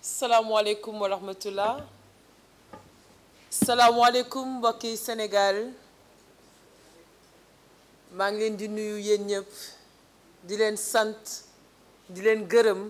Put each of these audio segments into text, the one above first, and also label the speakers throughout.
Speaker 1: salaamaaleykum wa rahmatullah salaamaaleykum mbokki Sénégal maa ngi leen di nuyu yéen ñëpp di leen sant di leen gërëm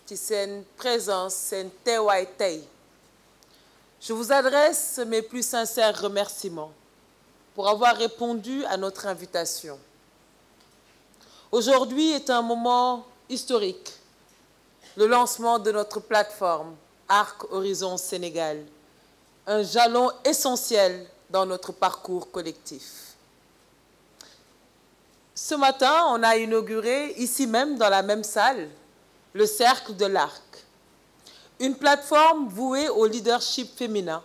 Speaker 1: ci seen présence seen teewaay tey. Je vous adresse mes plus sincères remerciements pour avoir répondu à notre invitation. Aujourd'hui est un moment historique, le lancement de notre plateforme Arc Horizon Sénégal, un jalon essentiel dans notre parcours collectif. Ce matin, on a inauguré, ici même, dans la même salle, le Cercle de l'Arc, une plateforme vouée au leadership féminin,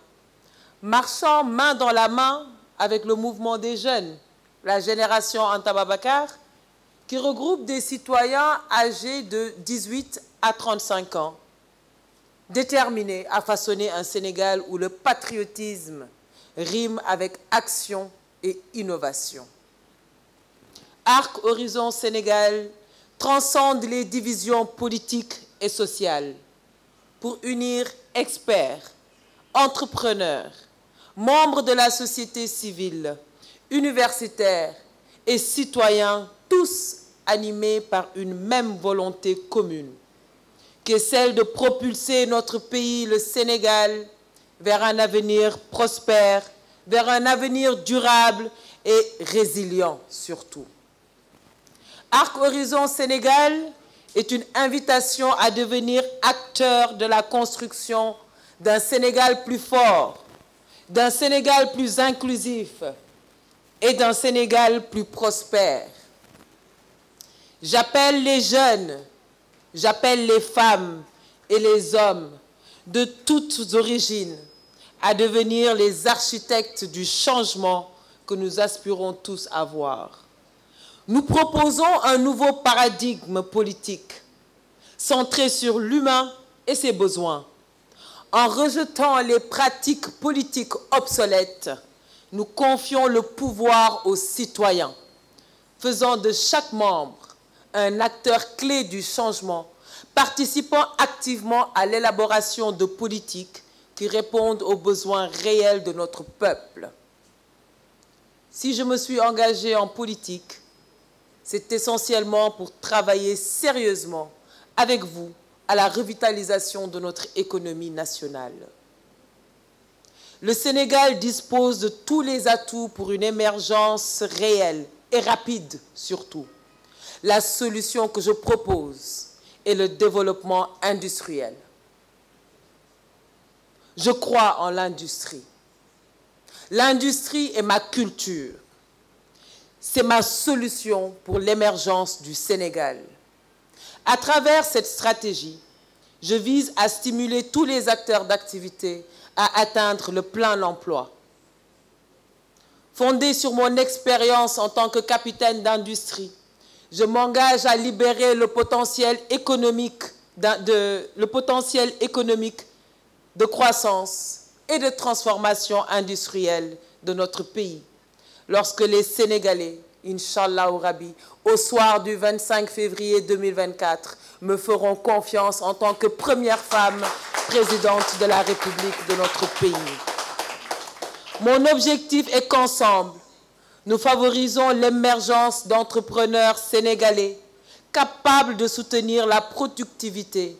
Speaker 1: marchant main dans la main avec le mouvement des jeunes, la génération Anta Babacar, qui regroupe des citoyens âgés de 18 à 35 ans, déterminés à façonner un Sénégal où le patriotisme rime avec action et innovation. Arc Horizon Sénégal transcende les divisions politiques et sociales pour unir experts, entrepreneurs, membres de la société civile, universitaires et citoyens, tous animés par une même volonté commune, qui est celle de propulser notre pays, le Sénégal, vers un avenir prospère, vers un avenir durable et résilient surtout. Arc Horizon Sénégal est une invitation à devenir acteur de la construction d'un Sénégal plus fort, d'un Sénégal plus inclusif et d'un Sénégal plus prospère. J'appelle les jeunes, j'appelle les femmes et les hommes de toutes origines à devenir les architectes du changement que nous aspirons tous à voir. Nous proposons un nouveau paradigme politique centré sur l'humain et ses besoins. En rejetant les pratiques politiques obsolètes, nous confions le pouvoir aux citoyens, faisant de chaque membre un acteur clé du changement, participant activement à l'élaboration de politiques qui répondent aux besoins réels de notre peuple. Si je me suis engagée en politique, c'est essentiellement pour travailler sérieusement avec vous à la revitalisation de notre économie nationale. Le Sénégal dispose de tous les atouts pour une émergence réelle et rapide surtout. La solution que je propose est le développement industriel. Je crois en l'industrie. L'industrie est ma culture. C'est ma solution pour l'émergence du Sénégal. À travers cette stratégie, je vise à stimuler tous les acteurs d'activité à atteindre le plein emploi. Fondée sur mon expérience en tant que capitaine d'industrie, je m'engage à libérer le potentiel économique de croissance et de transformation industrielle de notre pays. Lorsque les Sénégalais, Inch'Allah Rabbi, au soir du 25 février 2024, me feront confiance en tant que première femme présidente de la République de notre pays. Mon objectif est qu'ensemble, nous favorisons l'émergence d'entrepreneurs sénégalais capables de soutenir la productivité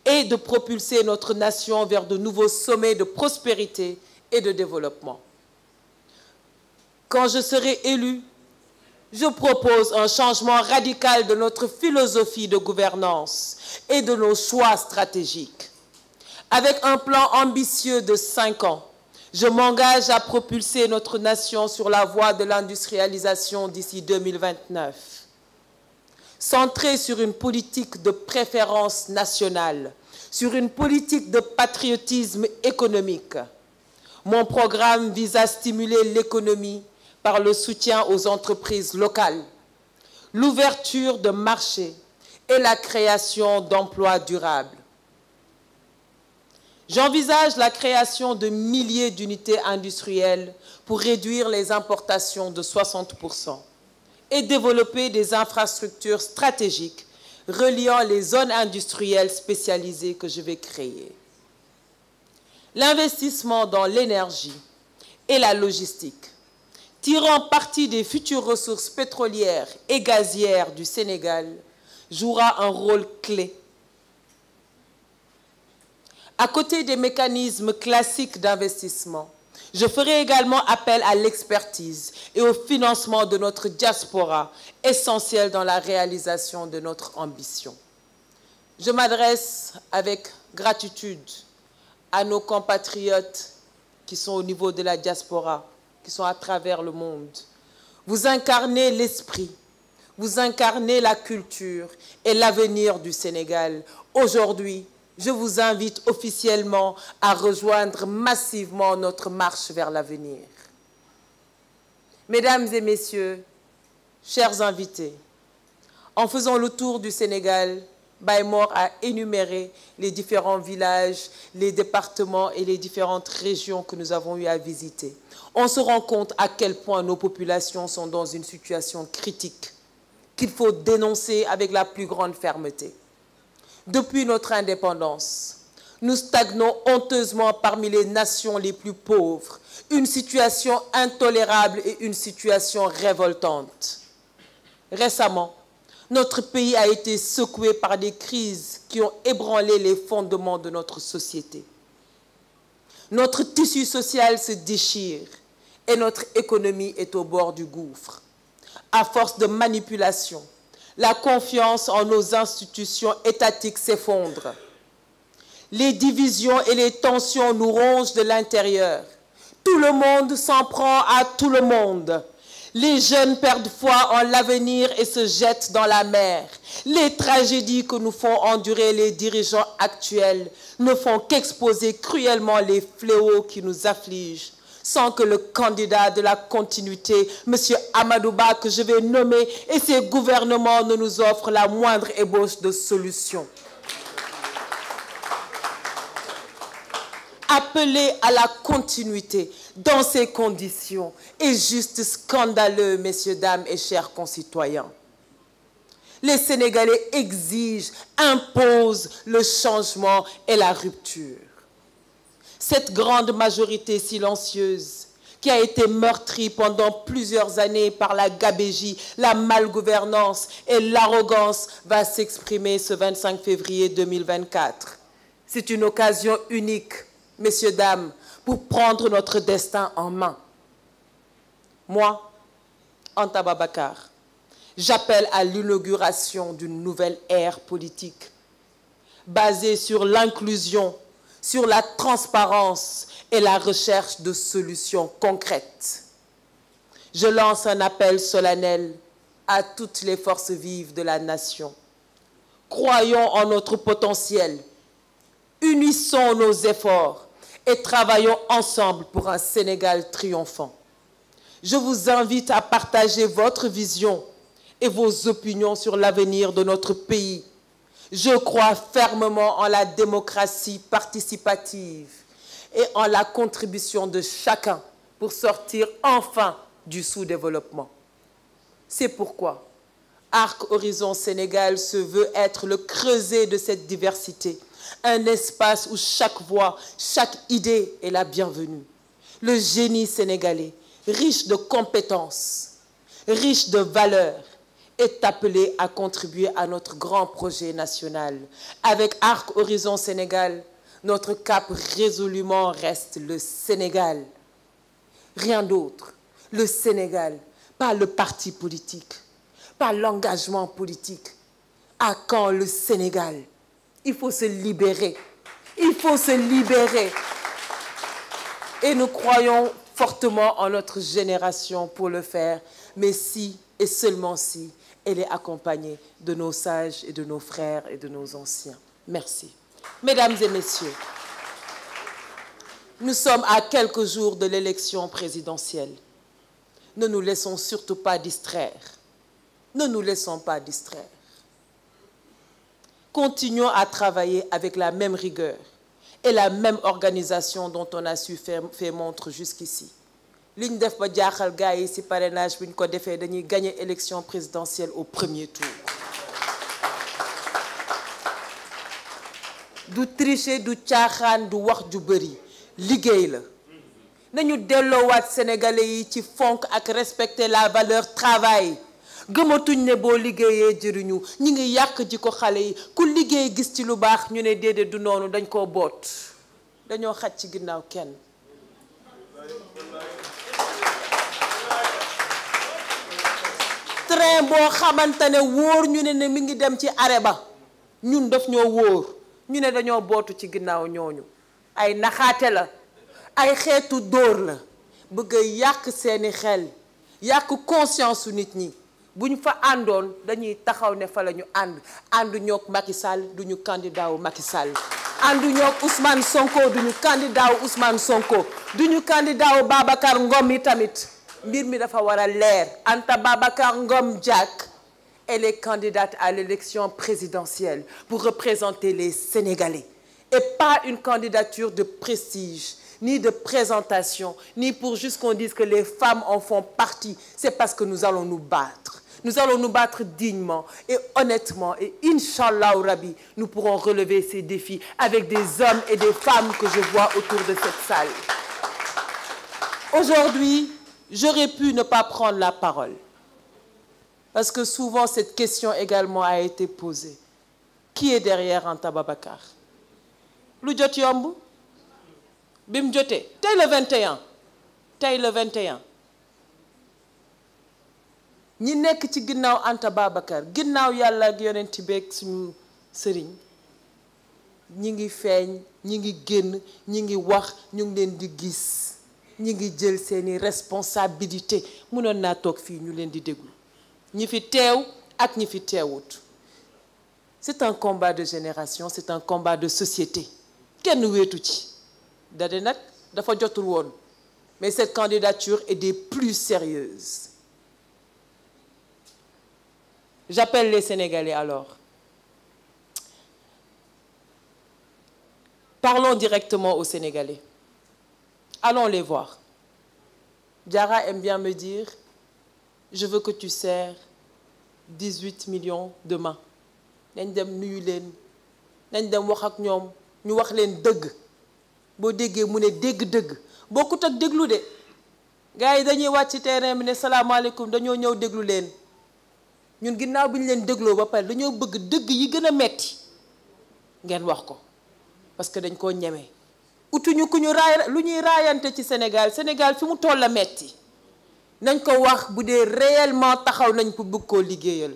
Speaker 1: et de propulser notre nation vers de nouveaux sommets de prospérité et de développement. Quand je serai élu, je propose un changement radical de notre philosophie de gouvernance et de nos choix stratégiques. Avec un plan ambitieux de 5 ans, je m'engage à propulser notre nation sur la voie de l'industrialisation d'ici 2029. Centré sur une politique de préférence nationale, sur une politique de patriotisme économique, mon programme vise à stimuler l'économie par le soutien aux entreprises locales, l'ouverture de marchés et la création d'emplois durables. J'envisage la création de milliers d'unités industrielles pour réduire les importations de 60% et développer des infrastructures stratégiques reliant les zones industrielles spécialisées que je vais créer. L'investissement dans l'énergie et la logistique, tirant parti des futures ressources pétrolières et gazières du Sénégal, jouera un rôle clé. À côté des mécanismes classiques d'investissement, je ferai également appel à l'expertise et au financement de notre diaspora, essentiel dans la réalisation de notre ambition. Je m'adresse avec gratitude à nos compatriotes qui sont au niveau de la diaspora, qui sont à travers le monde. Vous incarnez l'esprit, vous incarnez la culture et l'avenir du Sénégal. Aujourd'hui, je vous invite officiellement à rejoindre massivement notre marche vers l'avenir. Mesdames et messieurs, chers invités, en faisant le tour du Sénégal, Baye Mor a énuméré les différents villages, les départements et les différentes régions que nous avons eu à visiter. On se rend compte à quel point nos populations sont dans une situation critique, qu'il faut dénoncer avec la plus grande fermeté. Depuis notre indépendance, nous stagnons honteusement parmi les nations les plus pauvres, une situation intolérable et une situation révoltante. Récemment, notre pays a été secoué par des crises qui ont ébranlé les fondements de notre société. Notre tissu social se déchire et notre économie est au bord du gouffre. À force de manipulation, la confiance en nos institutions étatiques s'effondre. Les divisions et les tensions nous rongent de l'intérieur. Tout le monde s'en prend à tout le monde. Les jeunes perdent foi en l'avenir et se jettent dans la mer. Les tragédies que nous font endurer les dirigeants actuels ne font qu'exposer cruellement les fléaux qui nous affligent, sans que le candidat de la continuité, M. Amadou Ba, que je vais nommer, et ses gouvernements ne nous offrent la moindre ébauche de solution. Appeler à la continuité dans ces conditions est juste scandaleux, messieurs, dames et chers concitoyens. Les Sénégalais exigent, imposent le changement et la rupture. Cette grande majorité silencieuse qui a été meurtrie pendant plusieurs années par la gabégie, la malgouvernance et l'arrogance va s'exprimer ce 25 février 2024. C'est une occasion unique, messieurs, dames, pour prendre notre destin en main. Moi, Anta Babacar, j'appelle à l'inauguration d'une nouvelle ère politique basée sur l'inclusion, sur la transparence et la recherche de solutions concrètes. Je lance un appel solennel à toutes les forces vives de la nation. Croyons en notre potentiel, unissons nos efforts et travaillons ensemble pour un Sénégal triomphant. Je vous invite à partager votre vision et vos opinions sur l'avenir de notre pays. Je crois fermement en la démocratie participative et en la contribution de chacun pour sortir enfin du sous-développement. C'est pourquoi Arc Horizon Sénégal se veut être le creuset de cette diversité, un espace où chaque voix, chaque idée est la bienvenue. Le génie sénégalais, riche de compétences, riche de valeurs, est appelé à contribuer à notre grand projet national. Avec Arc Horizon Sénégal, notre cap résolument reste le Sénégal. Rien d'autre. Le Sénégal, pas le parti politique, pas l'engagement politique. À quand le Sénégal? Il faut se libérer. Il faut se libérer. Et nous croyons fortement en notre génération pour le faire, mais si et seulement si elle est accompagnée de nos sages et de nos frères et de nos anciens. Merci. Mesdames et messieurs, nous sommes à quelques jours de l'élection présidentielle. Ne nous laissons surtout pas distraire. Ne nous laissons pas distraire. Continuons à travailler avec la même rigueur et la même organisation dont on a su faire montre jusqu'ici. Liñ def ba jaaxal gars yi ci parrainage bi ñu ko defee dañuy gagner élection présidentielle au premier tour. du tricher du caaxaan du wax ju bëri liggéey la nañu delloowaat sénégalais yi ci fonk ak respecter la valeur travail gëmatuñ ne boo liggéeyee jëriñu ñi ngi yàq ji ko xale yi ku liggéey gis ci lu baax ñu ne déedéet du noonu dañ koo boot dañoo xaj ci ginnaaw kenn train boo xamante ne wóor ñu ne mi ngi dem ci arrêt ba ñun daf ñoo wóor ñu ne dañoo bootu ci ginnaaw ñooñu ay naxaate la ay xeetu dóor la bëgg a yàq seeni xel yàq conscience su nit ñi bu ñu fa àndoon dañuy taxaw ne fa la ñu àndu ñoog Macky Sall duñu candidat wu Macky Sall àndu ñoog Ousmane Sonko duñu candidat wu Ousmane Sonko duñu candidat wu Babacar Ngom yi tamit mbir mi dafa war a leer Anta Babacar Ngom Diack elle est candidate à l'élection présidentielle pour représenter les Sénégalais et pas une candidature de prestige ni de présentation, ni pour juste qu'on dise que les femmes en font partie. C'est parce que nous allons nous battre. Nous allons nous battre dignement et honnêtement. Et Inch'Allah Rabbi, nous pourrons relever ces défis avec des hommes et des femmes que je vois autour de cette salle. Aujourd'hui, j'aurais pu ne pas prendre la parole. Parce que souvent, cette question également a été posée. Qui est derrière Anta Babacar? Lu jot yomb bi mu jotee tey le 21 ñi nekk ci ginnaaw Anta Babacar ginnaaw yàlla ak yonent bi ak suñu sëriñ ñi ngi feeñ ñi ngi génn ñi ngi wax ñu ngi leen di gis ñi ngi jël seeni responsabilité mënoon naa toog fii ñu leen di déglu ñi fi teew ak ñi fi teewut c'est un combat de génération c'est un combat de société kenn wéetu ci dade nag dafa jotul woon mais cette candidature est des plus sérieuses. J'appelle les Sénégalais alors. Parlons directement aux Sénégalais. Allons les voir. Diarra aime bien me dire, je veux que tu serres 18 millions demain. Nañ dem nuyu leen nañ dem wax ak ñoom ñu wax leen dëgg. boo déggee mu ne dégg-dëgg bokkut ak déglu de gars yi dañuy wàcc ci terrain bi ne salaamaaleykum dañoo ñëw déglu leen ñun ginnaaw bi ñu leen dégloo ba pare dañoo bëgg dëgg yi gën a metti ngeen wax ko parce que dañ koo ñeme utuñu ku ñu lu ñuy raayante ci Sénégal fi mu toll la metti nañ ko wax bu dee réellement taxaw nañ pour bëgg koo liggéeyal.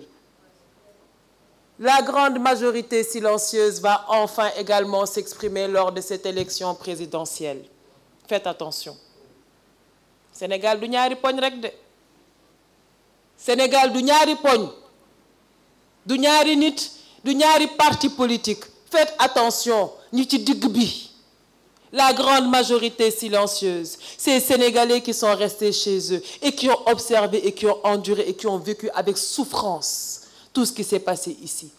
Speaker 1: La grande majorité silencieuse va enfin également s'exprimer lors de cette élection présidentielle. Faites attention. Sénégal du ñaari poñ rek de. Sénégal du ñaari poñ. Du ñaari nit, du ñaari parti politique. Faites attention, ñi ci digg bi. La grande majorité silencieuse, ces Sénégalais qui sont restés chez eux et qui ont observé et qui ont enduré et qui ont vécu avec souffrance tout ce qui s'est passé ici.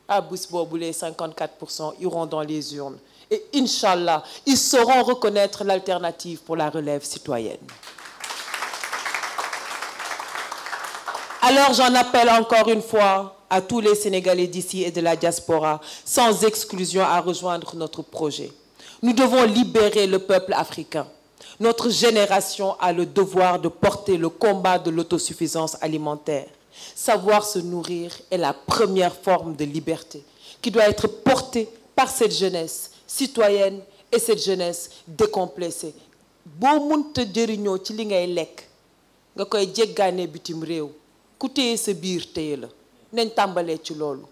Speaker 1: À Bousbobo, les 54% iront dans les urnes. Et Inch'Allah, ils sauront reconnaître l'alternative pour la relève citoyenne. Alors j'en appelle encore une fois à tous les Sénégalais d'ici et de la diaspora, sans exclusion, à rejoindre notre projet. Nous devons libérer le peuple africain. Notre génération a le devoir de porter le combat de l'autosuffisance alimentaire. Savoir se nourrir est la première forme de liberté qui doit être portée par cette jeunesse citoyenne et cette jeunesse décomplexée. Boo munta jëriñoo ci li ngay lekk nga koy jéggaane bitim réew ku téye sa biir téye la nañ tàmbalee ci loolu.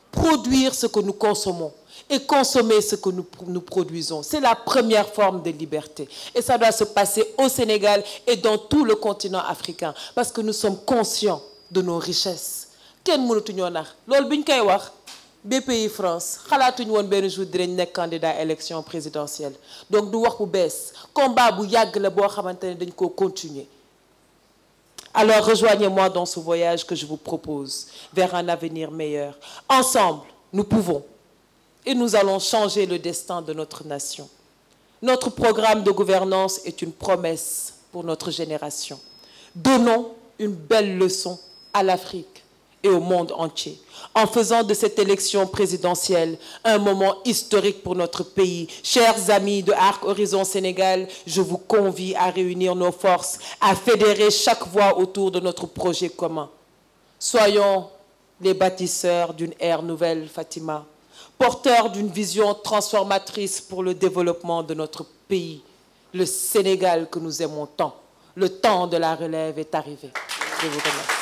Speaker 1: Produire ce que nous consommons et consommer ce que nous produisons. C'est la première forme de liberté. Et ça doit se passer au Sénégal et dans tout le continent africain parce que nous sommes conscients de nos richesses. Kenn mënatuñoo nax loolu bi ñu koy wax BPI France xalaatuñu woon benn jour dinañ nekk candidat à élection présidentielle donc du wax bu bees combat bu yàgg la boo xamante ne dañ koo continuer. Alors rejoignez-moi dans ce voyage que je vous propose vers un avenir meilleur. Ensemble, nous pouvons et nous allons changer le destin de notre nation. Notre programme de gouvernance est une promesse pour notre génération. Donnons une belle leçon à l'Afrique et au monde entier, en faisant de cette élection présidentielle un moment historique pour notre pays. Chers amis de Arc Horizon Sénégal, je vous convie à réunir nos forces, à fédérer chaque voix autour de notre projet commun. Soyons les bâtisseurs d'une ère nouvelle, Fatima, porteurs d'une vision transformatrice pour le développement de notre pays, le Sénégal que nous aimons tant. Le temps de la relève est arrivé. Je vous remercie.